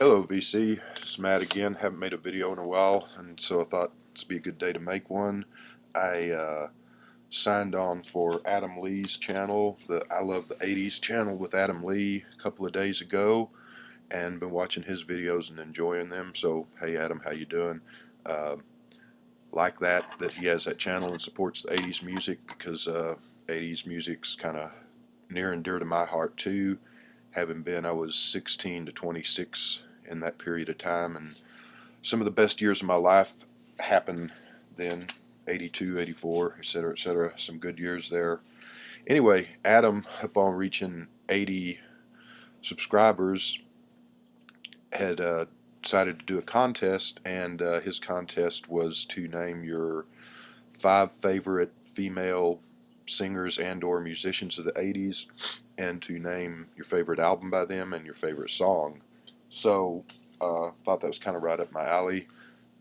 Hello VC, it's Matt again. Haven't made a video in a while, and so I thought this would be a good day to make one. I signed on for Adam Lee's channel, the I Love the 80s channel with Adam Lee, a couple of days ago, and been watching his videos and enjoying them. So hey Adam, how you doing? Uh, like that he has that channel and supports the 80s music, because 80s music's kind of near and dear to my heart too. I was 16 to 26 in that period of time, and some of the best years of my life happened then. 82, 84, etc., etc. Some good years there. Anyway, Adam, upon reaching 80 subscribers, had decided to do a contest, and his contest was to name your 5 favorite female singers and or musicians of the 80s, and to name your favorite album by them and your favorite song. So thought that was kind of right up my alley.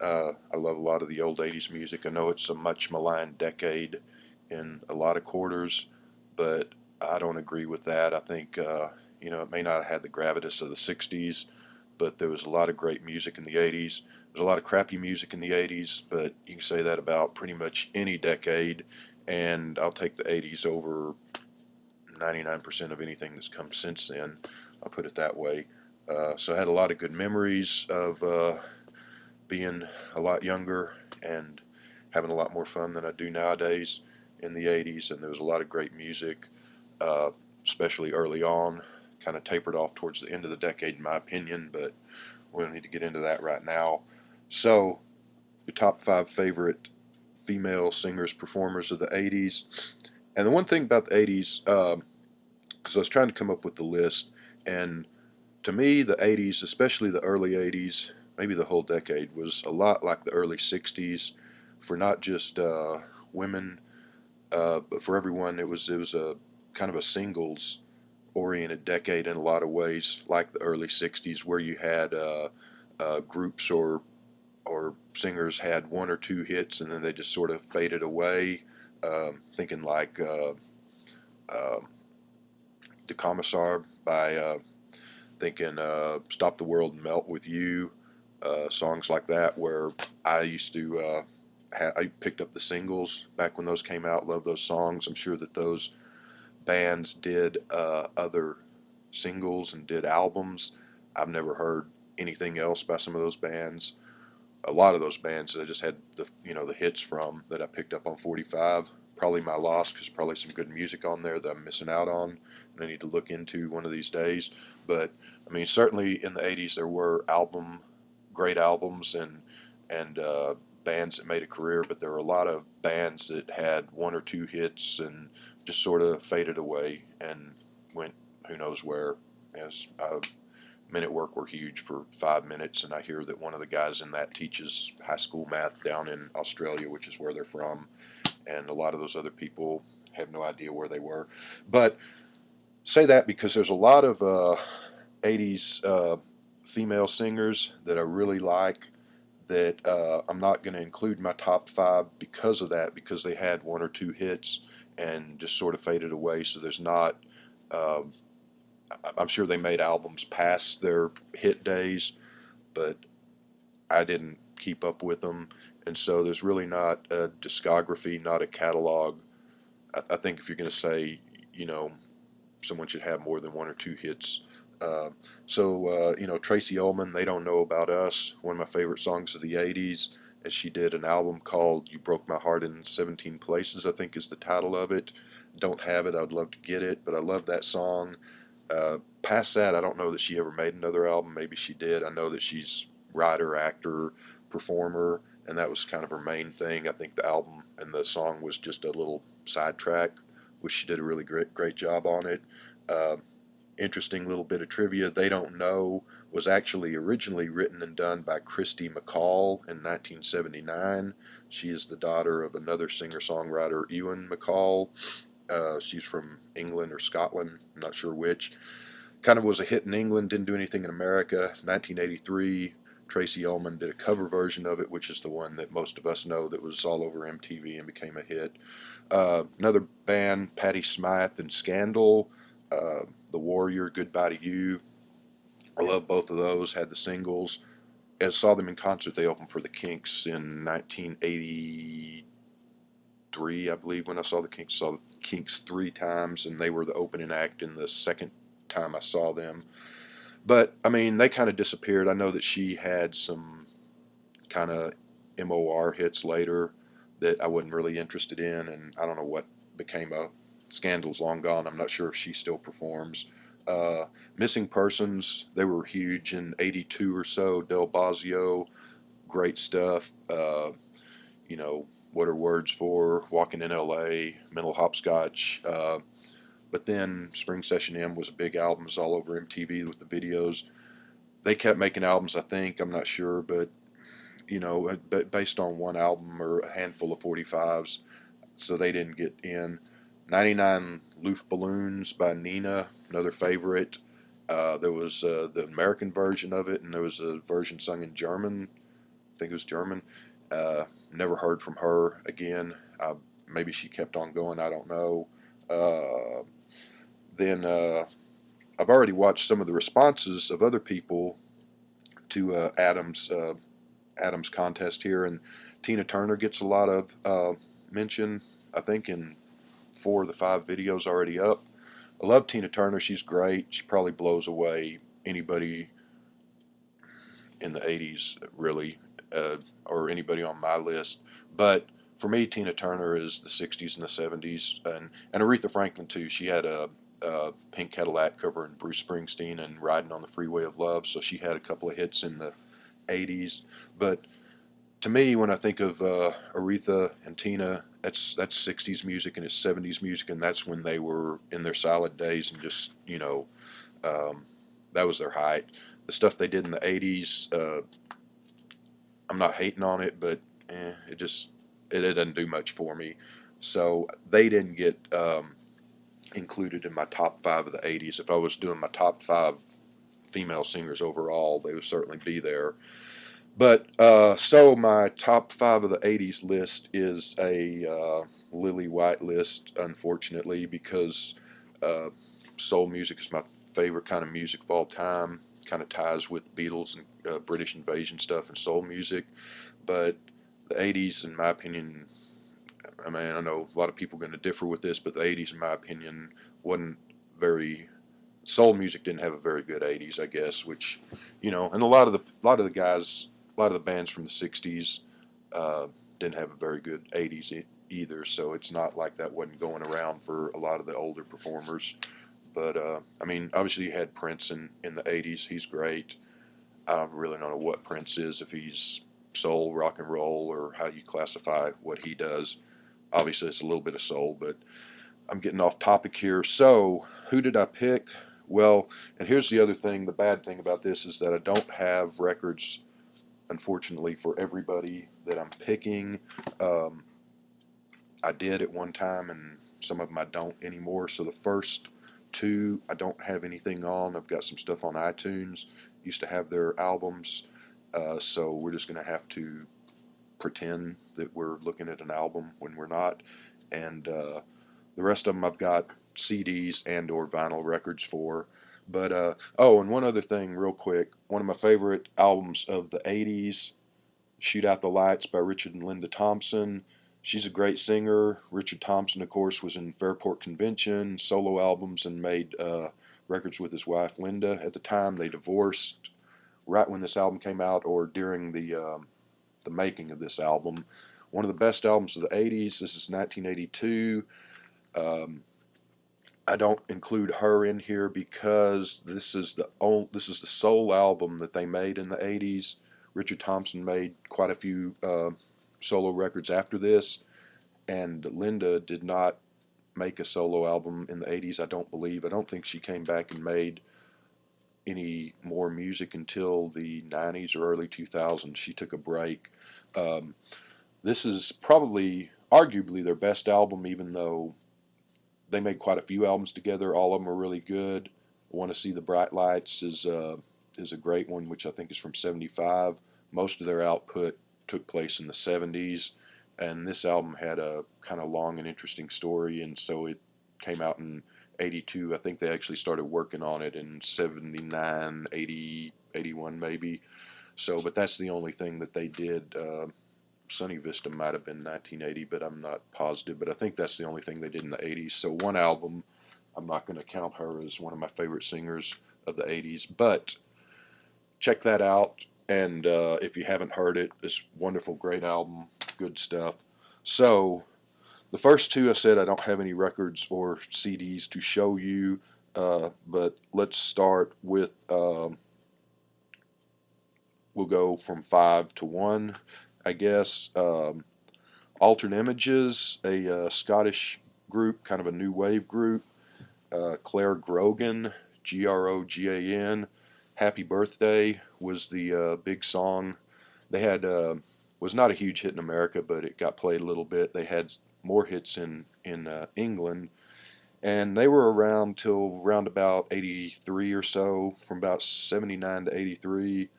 I love a lot of the old 80s music. I know it's a much maligned decade in a lot of quarters, but I don't agree with that. I think it may not have had the gravitas of the 60s, but there was a lot of great music in the 80s. There's a lot of crappy music in the 80s, but you can say that about pretty much any decade, and I'll take the 80s over 99% of anything that's come since then. I'll put it that way. So I had a lot of good memories of being a lot younger and having a lot more fun than I do nowadays in the 80s, and there was a lot of great music, uh, especially early on. Kind of tapered off towards the end of the decade, in my opinion, but we don't need to get into that right now. So, your top 5 favorite female singers, performers of the 80s. And the one thing about the 80s, because I was trying to come up with the list, and to me, the 80s, especially the early 80s, maybe the whole decade, was a lot like the early 60s for not just women, but for everyone. It was a kind of a singles oriented decade in a lot of ways, like the early 60s, where you had groups or singers had 1 or 2 hits and then they just sort of faded away. Thinking like uh, The Commissar by thinking Stop the World and Melt with You, songs like that, where I used to I picked up the singles back when those came out. Love those songs. I'm sure that those bands did other singles and did albums. I've never heard anything else by some of those bands. A lot of those bands that I just had the hits from, that I picked up on 45. Probably my loss, because probably some good music on there that I'm missing out on, and I need to look into one of these days. But I mean, certainly in the 80s there were great albums and bands that made a career, but there were a lot of bands that had 1 or 2 hits and just sort of faded away and went who knows where. As Men at Work were huge for 5 minutes, and I hear that one of the guys in that teaches high school math down in Australia, which is where they're from, and a lot of those other people have no idea where they were. But say that because there's a lot of 80s female singers that I really like, that I'm not going to include in my top 5 because of that, because they had 1 or 2 hits and just sort of faded away. So there's not. I'm sure they made albums past their hit days, but I didn't keep up with them, and so there's really not a discography, not a catalog. I think if you're going to say, you know, someone should have more than 1 or 2 hits. Tracy Ullman, They Don't Know About Us, one of my favorite songs of the 80s, and she did an album called You Broke My Heart in 17 Places, I think is the title of it. Don't have it, I'd love to get it, but I love that song. Past that, I don't know that she ever made another album. Maybe she did. I know that she's writer, actor, performer, and that was kind of her main thing. I think the album and the song was just a little sidetrack, which she did a really great job on it. Uh, Interesting little bit of trivia: They Don't Know was actually originally written and done by Christy McCall in 1979. She is the daughter of another singer-songwriter, Ewan McCall. She's from England or Scotland, I'm not sure which. Kind of was a hit in England, didn't do anything in America. 1983, Tracy Ullman did a cover version of it, which is the one that most of us know, that was all over MTV and became a hit. Another band, Patti Smythe and Scandal, The Warrior, Goodbye to You. I love both of those. Had the singles. I saw them in concert. They opened for the Kinks in 1983, I believe. When I saw the Kinks, saw the Kinks 3 times, and they were the opening act in the second time I saw them. But I mean, they kind of disappeared. I know that she had some kind of MOR hits later that I wasn't really interested in, and I don't know what became of. Scandal's long gone. I'm not sure if she still performs. Uh, Missing Persons, they were huge in '82 or so. Del Bosio, great stuff. You know, What Are Words For, Walking in LA, Mental Hopscotch. But then Spring Session M was a big album, was all over MTV with the videos. They kept making albums, I think. I'm not sure, but based on one album or a handful of 45s, so they didn't get in. 99 Luft Balloons by Nina, another favorite. There was the American version of it, and there was a version sung in German. I think it was German. Never heard from her again. Maybe she kept on going, I don't know. Then I've already watched some of the responses of other people to Adam's contest here, and Tina Turner gets a lot of mention. I think in 4 of the 5 videos already up. I love Tina Turner. She's great. She probably blows away anybody in the '80s, really, or anybody on my list. But for me, Tina Turner is the '60s and the '70s, and Aretha Franklin too. She had a Pink Cadillac covering Bruce Springsteen and Riding on the Freeway of Love, so she had a couple of hits in the '80s. But to me, when I think of Aretha and Tina, that's '60s music and it's '70s music, and that's when they were in their solid days, and just um, that was their height. The stuff they did in the '80s, I'm not hating on it, but it doesn't do much for me. So they didn't get included in my top 5 of the '80s. If I was doing my top 5 female singers overall, they would certainly be there. But so my top 5 of the '80s list is a Lily White list, unfortunately, because uh, soul music is my favorite kind of music of all time. Kind of ties with Beatles and British invasion stuff and soul music. But the '80s, in my opinion, I mean, I know a lot of people are going to differ with this, but the '80s, in my opinion, wasn't very soul music didn't have a very good '80s, I guess. Which, and a lot of the guys, a lot of the bands from the '60s uh, didn't have a very good '80s either. So it's not like that wasn't going around for a lot of the older performers. But I mean, obviously you had Prince in the '80s. He's great. I don't really know what Prince is, if he's soul, rock and roll, or how you classify what he does. Obviously, it's a little bit of soul, but I'm getting off topic here. So, who did I pick? Well, and here's the other thing. The bad thing about this is that I don't have records, unfortunately, for everybody that I'm picking. Um, I did at one time, and some of them I don't anymore. So the first 2 I don't have anything on. I've got some stuff on iTunes. Used to have their albums, so we're just going to have to pretend that we're looking at an album when we're not. And the rest of them I've got CDs and or vinyl records for. But oh, and one other thing real quick. One of my favorite albums of the '80s, Shoot Out the Lights by Richard and Linda Thompson. She's a great singer. Richard Thompson, of course, was in Fairport Convention, solo albums, and made records with his wife Linda. At the time, they divorced right when this album came out, or during the making of this album. One of the best albums of the '80s. This is 1982. Um, I don't include her in here because this is the sole album that they made in the '80s. Richard Thompson made quite a few solo records after this, and Linda did not make a solo album in the '80s. I don't believe. I don't think she came back and made any more music until the '90s or early 2000s. She took a break. Um, this is probably, arguably, their best album, even though they made quite a few albums together. All of them are really good. I Want to See the Bright Lights is a great one, which I think is from '75. Most of their output took place in the '70s, and this album had a kind of long and interesting story, and so it came out in 82. I think they actually started working on it in 79, 80, 81 maybe. So, but that's the only thing that they did. Sunny Vista might have been 1980, but I'm not positive. But I think that's the only thing they did in the 80s. So one album, I'm not going to count her as one of my favorite singers of the 80s. But check that out. And if you haven't heard it, this wonderful, great album, good stuff. So the first two I said I don't have any records or CDs to show you. But let's start with, we'll go from 5 to 1, I guess. Altered Images, a Scottish group, kind of a new wave group. Claire Grogan, Grogan. Happy Birthday was the big song. They had, was not a huge hit in America, but it got played a little bit. They had more hits in England, and they were around till around about 83 or so, from about 79 to 83.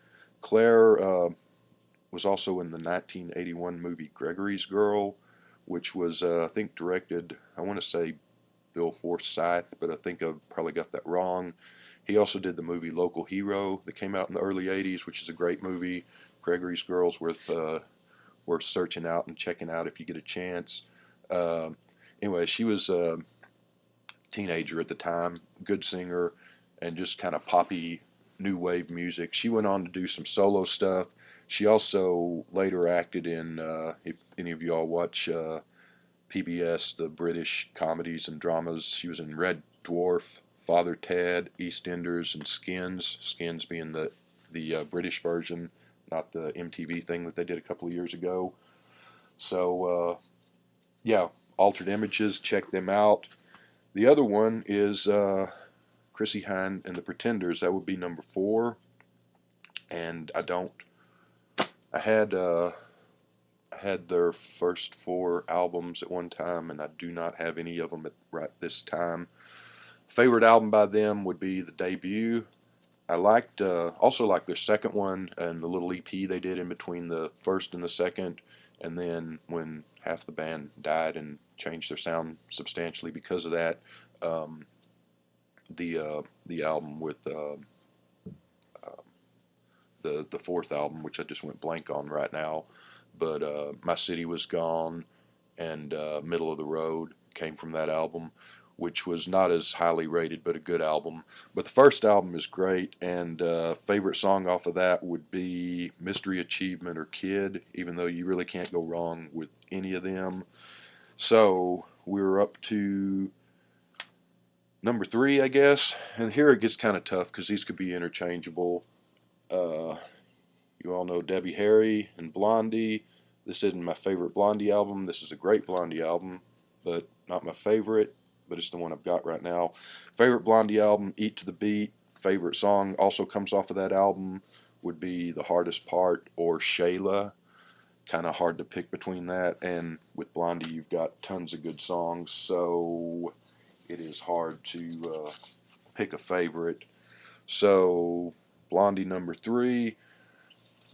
Claire was also in the 1981 movie Gregory's Girl, which was, I think, directed, I want to say Bill Forsyth, but I think I probably got that wrong. He also did the movie Local Hero that came out in the early 80s, which is a great movie. Gregory's Girl's worth searching out and checking out if you get a chance. Anyway, she was a teenager at the time, good singer, and just kind of poppy new wave music. She went on to do some solo stuff. She also later acted in, if any of y'all watch PBS, the British comedies and dramas, she was in Red Dwarf, Father Ted, EastEnders, and Skins. Skins being the British version, not the MTV thing that they did a couple of years ago. So, yeah, Altered Images, check them out. The other one is Chrissie Hynde and the Pretenders. That would be number 4. And I had their first 4 albums at one time, and I do not have any of them at right this time. Favorite album by them would be the debut. I also liked their second one and the little EP they did in between the first and the second, and then when half the band died and changed their sound substantially because of that, the album with the fourth album, which I just went blank on right now, but My City Was Gone and Middle of the Road came from that album, which was not as highly rated, but a good album. But the first album is great, and favorite song off of that would be Mystery Achievement or Kid, even though you really can't go wrong with any of them. So we're up to number 3, I guess, and here it gets kind of tough because these could be interchangeable. You all know Debbie Harry and Blondie. This isn't my favorite Blondie album. This is a great Blondie album, but not my favorite, but it's the one I've got right now. Favorite Blondie album, Eat to the Beat. Favorite song also comes off of that album would be The Hardest Part or Shayla. Kind of hard to pick between that, and with Blondie you've got tons of good songs, so it is hard to pick a favorite. So Blondie number 3.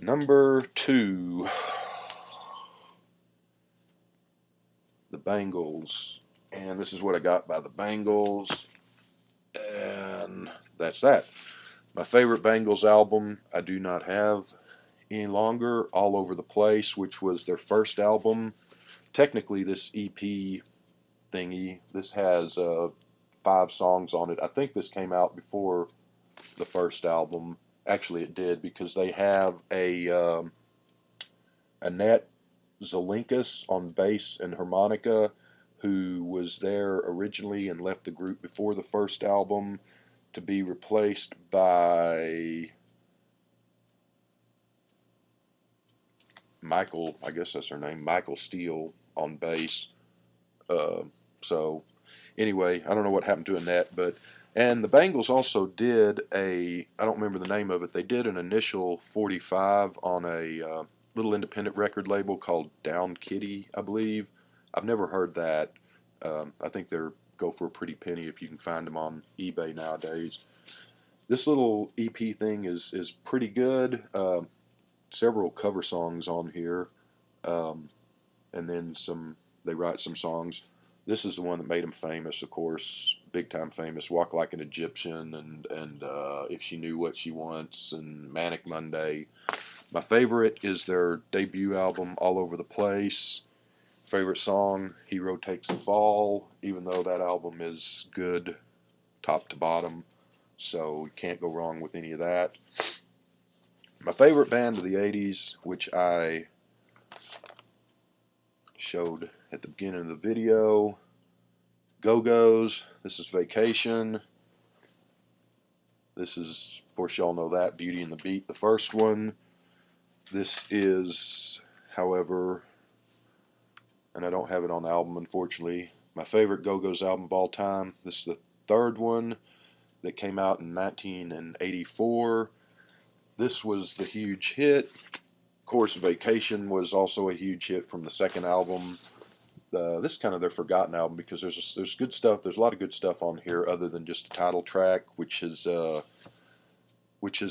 Number 2, the Bangles, and this is what I got by the Bangles, and that's that. My favorite Bangles album I do not have any longer, All Over the Place, which was their first album. Technically this EP thingy, this has 5 songs on it. I think this came out before the first album. Actually it did, because they have a Annette Zelinkas on bass and harmonica, who was there originally and left the group before the first album to be replaced by Michael, I guess that's her name, Michael Steele on bass. So anyway, I don't know what happened to Annette, but and the Bangles also did I don't remember the name of it, they did an initial 45 on a little independent record label called Down Kitty, I believe. I've never heard that. I think they're go for a pretty penny if you can find them on eBay nowadays. This little EP thing is pretty good. Several cover songs on here, and then they write some songs. This is the one that made them famous, of course, big time famous. Walk Like an Egyptian and If She Knew What She Wants and Manic Monday. My favorite is their debut album, All Over the Place. Favorite song, Hero Takes the Fall, even though that album is good top to bottom, so you can't go wrong with any of that. My favorite band of the 80s, which I showed at the beginning of the video, Go-Go's. This is Vacation. This is, of course, y'all know that, Beauty and the Beat, the first one. This is, however, and I don't have it on the album, unfortunately, my favorite Go-Go's album of all time. This is the third one that came out in 1984. This was the huge hit. Of course, Vacation was also a huge hit from the second album. This is kind of their forgotten album because there's good stuff. There's a lot of good stuff on here other than just the title track, which has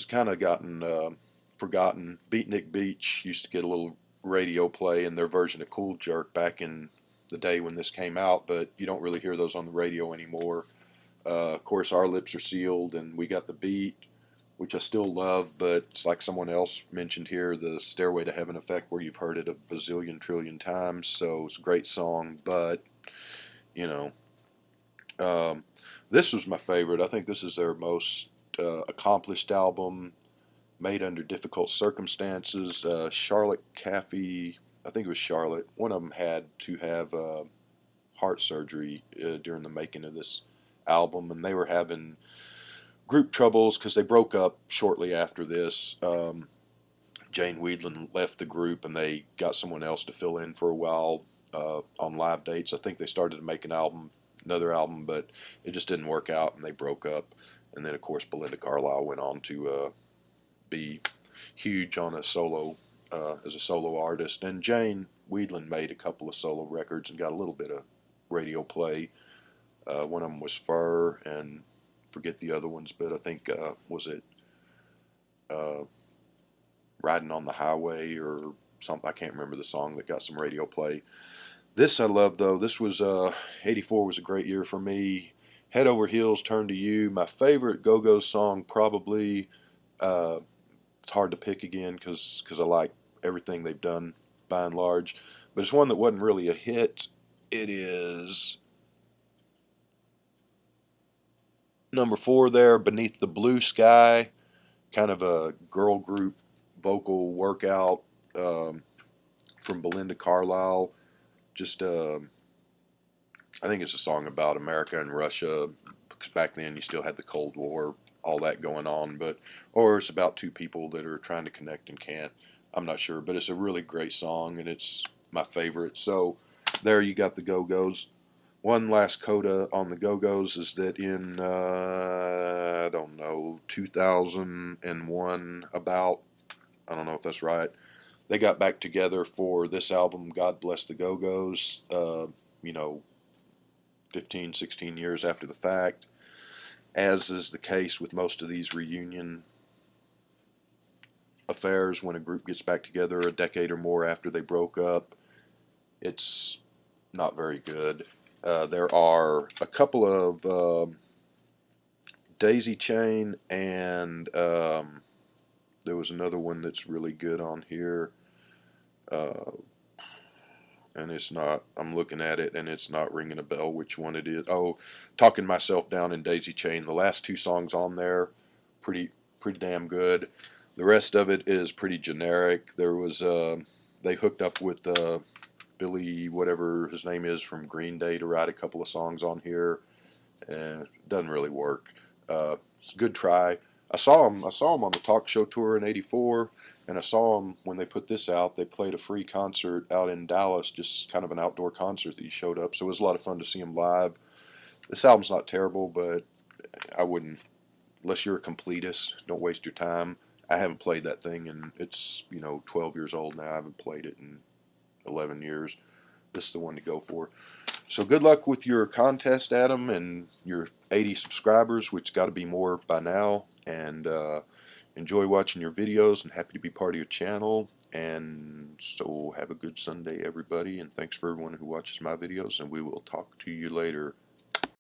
kind of gotten forgotten. Beatnik Beach used to get a little radio play in their version of Cool Jerk back in the day when this came out, but you don't really hear those on the radio anymore. Of course, Our Lips Are Sealed and We Got the Beat, which I still love, but it's like someone else mentioned here, the Stairway to Heaven effect, where you've heard it a bazillion trillion times. So it's a great song, but you know, this was my favorite. I think this is their most accomplished album, made under difficult circumstances. Charlotte Caffey, I think it was Charlotte, one of them had to have heart surgery during the making of this album, and they were having group troubles because they broke up shortly after this. Jane Weedland left the group and they got someone else to fill in for a while on live dates. I think they started to make another album, but it just didn't work out and they broke up. And then, of course, Belinda Carlisle went on to be huge on a solo as a solo artist. And Jane Weedland made a couple of solo records and got a little bit of radio play. One of them was Fur, and forget the other ones, but I think was it Riding on the Highway or something. I can't remember the song that got some radio play. This I love though. This was 84 was a great year for me. Head Over Heels, Turn to You. My favorite Go-Go song probably. It's hard to pick again because I like everything they've done by and large, but it's one that wasn't really a hit. It is number 4 there, Beneath the Blue Sky, kind of a girl group vocal workout from Belinda Carlisle. Just, I think it's a song about America and Russia, because back then you still had the Cold War, all that going on, or it's about two people that are trying to connect and can't. I'm not sure, but it's a really great song, and it's my favorite. So there you got the Go-Go's. One last coda on the Go-Go's is that in, I don't know, 2001 about, I don't know if that's right, they got back together for this album, God Bless the Go-Go's, 15, 16 years after the fact. As is the case with most of these reunion affairs, when a group gets back together a decade or more after they broke up, it's not very good. There are a couple of Daisy Chain, and there was another one that's really good on here, and it's not, I'm looking at it and it's not ringing a bell which one it is. Oh, Talking Myself Down and Daisy Chain. The last two songs on there, pretty damn good. The rest of it is pretty generic. There was, they hooked up with Billy, whatever his name is, from Green Day to write a couple of songs on here, and it doesn't really work. It's a good try. I saw him on the talk show tour in '84, and I saw him when they put this out. They played a free concert out in Dallas, just kind of an outdoor concert that he showed up. So it was a lot of fun to see him live. This album's not terrible, but I wouldn't, unless you're a completist, don't waste your time. I haven't played that thing, and it's 12 years old now. I haven't played it in 11 years. This is the one to go for. So good luck with your contest, Adam, and your 80 subscribers, which got to be more by now. And enjoy watching your videos, and happy to be part of your channel. And so have a good Sunday, everybody. And thanks for everyone who watches my videos, and we will talk to you later.